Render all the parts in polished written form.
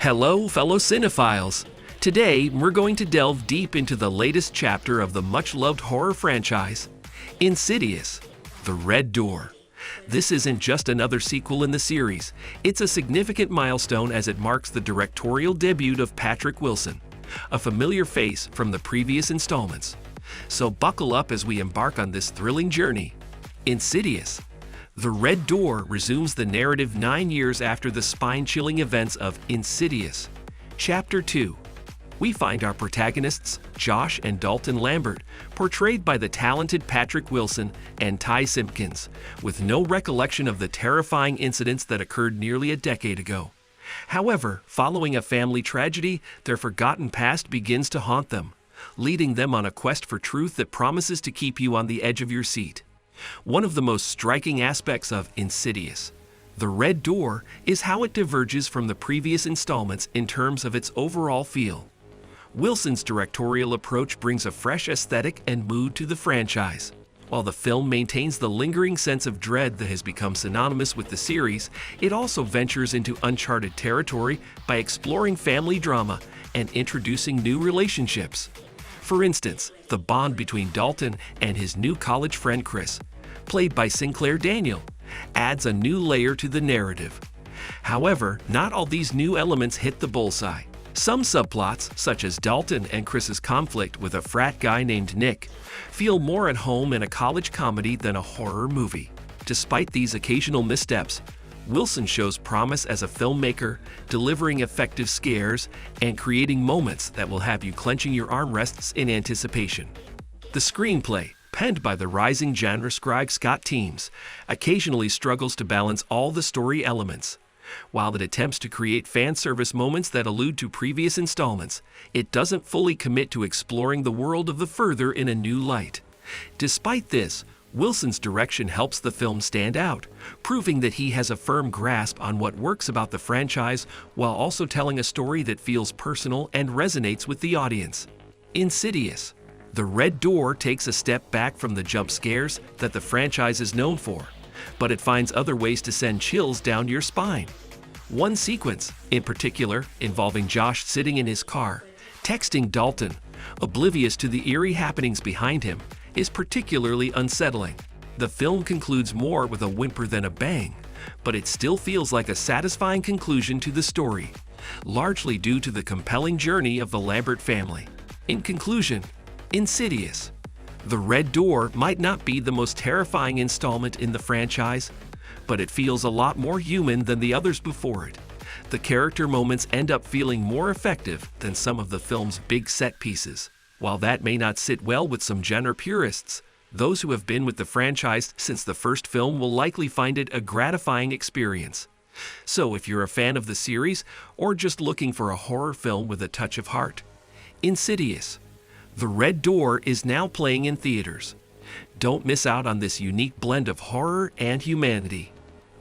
Hello, fellow cinephiles! Today, we're going to delve deep into the latest chapter of the much-loved horror franchise, Insidious, The Red Door. This isn't just another sequel in the series, it's a significant milestone as it marks the directorial debut of Patrick Wilson, a familiar face from the previous installments. So buckle up as we embark on this thrilling journey. Insidious, The Red Door resumes the narrative 9 years after the spine-chilling events of Insidious. Chapter 2. We find our protagonists, Josh and Dalton Lambert, portrayed by the talented Patrick Wilson and Ty Simpkins, with no recollection of the terrifying incidents that occurred nearly a decade ago. However, following a family tragedy, their forgotten past begins to haunt them, leading them on a quest for truth that promises to keep you on the edge of your seat. One of the most striking aspects of Insidious, The Red Door, is how it diverges from the previous installments in terms of its overall feel. Wilson's directorial approach brings a fresh aesthetic and mood to the franchise. While the film maintains the lingering sense of dread that has become synonymous with the series, it also ventures into uncharted territory by exploring family drama and introducing new relationships. For instance, the bond between Dalton and his new college friend Chris, played by Sinclair Daniel, adds a new layer to the narrative. However, not all these new elements hit the bullseye. Some subplots, such as Dalton and Chris's conflict with a frat guy named Nick, feel more at home in a college comedy than a horror movie. Despite these occasional missteps, Wilson shows promise as a filmmaker, delivering effective scares and creating moments that will have you clenching your armrests in anticipation. The screenplay, penned by the rising genre scribe Scott Teems, occasionally struggles to balance all the story elements. While it attempts to create fan service moments that allude to previous installments, it doesn't fully commit to exploring the world of the further in a new light. Despite this, Wilson's direction helps the film stand out, proving that he has a firm grasp on what works about the franchise while also telling a story that feels personal and resonates with the audience. Insidious, The Red Door takes a step back from the jump scares that the franchise is known for, but it finds other ways to send chills down your spine. One sequence, in particular, involving Josh sitting in his car, texting Dalton, oblivious to the eerie happenings behind him, is particularly unsettling. The film concludes more with a whimper than a bang, but it still feels like a satisfying conclusion to the story, largely due to the compelling journey of the Lambert family. In conclusion, Insidious, The Red Door might not be the most terrifying installment in the franchise, but it feels a lot more human than the others before it. The character moments end up feeling more effective than some of the film's big set pieces. While that may not sit well with some genre purists, those who have been with the franchise since the first film will likely find it a gratifying experience. So if you're a fan of the series or just looking for a horror film with a touch of heart, Insidious, The Red Door is now playing in theaters. Don't miss out on this unique blend of horror and humanity.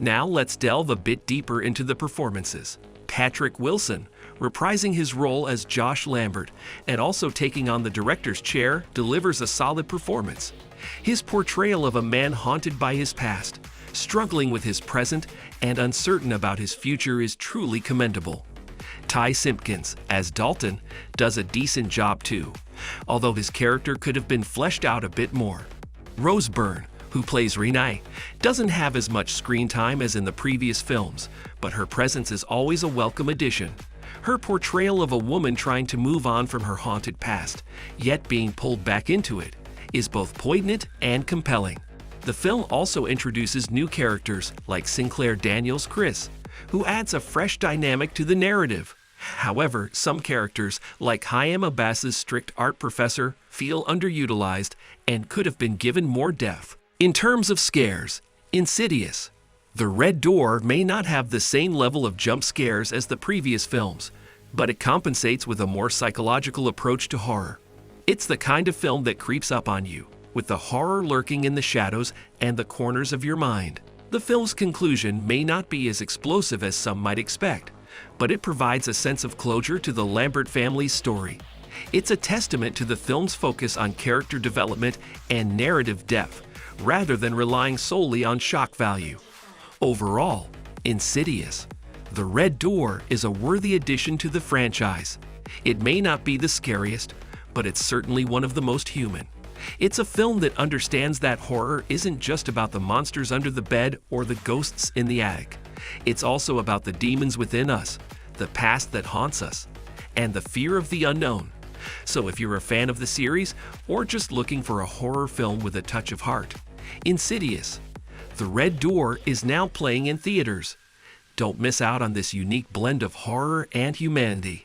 Now let's delve a bit deeper into the performances. Patrick Wilson, reprising his role as Josh Lambert and also taking on the director's chair, delivers a solid performance. His portrayal of a man haunted by his past, struggling with his present, and uncertain about his future is truly commendable. Ty Simpkins, as Dalton, does a decent job too, although his character could have been fleshed out a bit more. Rose Byrne, who plays Renee, doesn't have as much screen time as in the previous films, but her presence is always a welcome addition. Her portrayal of a woman trying to move on from her haunted past, yet being pulled back into it, is both poignant and compelling. The film also introduces new characters like Sinclair Daniel's Chris, who adds a fresh dynamic to the narrative. However, some characters, like Hayam Abbas's strict art professor, feel underutilized and could have been given more depth. In terms of scares, Insidious, The Red Door may not have the same level of jump scares as the previous films, but it compensates with a more psychological approach to horror. It's the kind of film that creeps up on you, with the horror lurking in the shadows and the corners of your mind. The film's conclusion may not be as explosive as some might expect, but it provides a sense of closure to the Lambert family's story. It's a testament to the film's focus on character development and narrative depth, rather than relying solely on shock value. Overall, Insidious, The Red Door is a worthy addition to the franchise. It may not be the scariest, but it's certainly one of the most human. It's a film that understands that horror isn't just about the monsters under the bed or the ghosts in the attic. It's also about the demons within us, the past that haunts us, and the fear of the unknown. So if you're a fan of the series, or just looking for a horror film with a touch of heart, Insidious, The Red Door is now playing in theaters. Don't miss out on this unique blend of horror and humanity.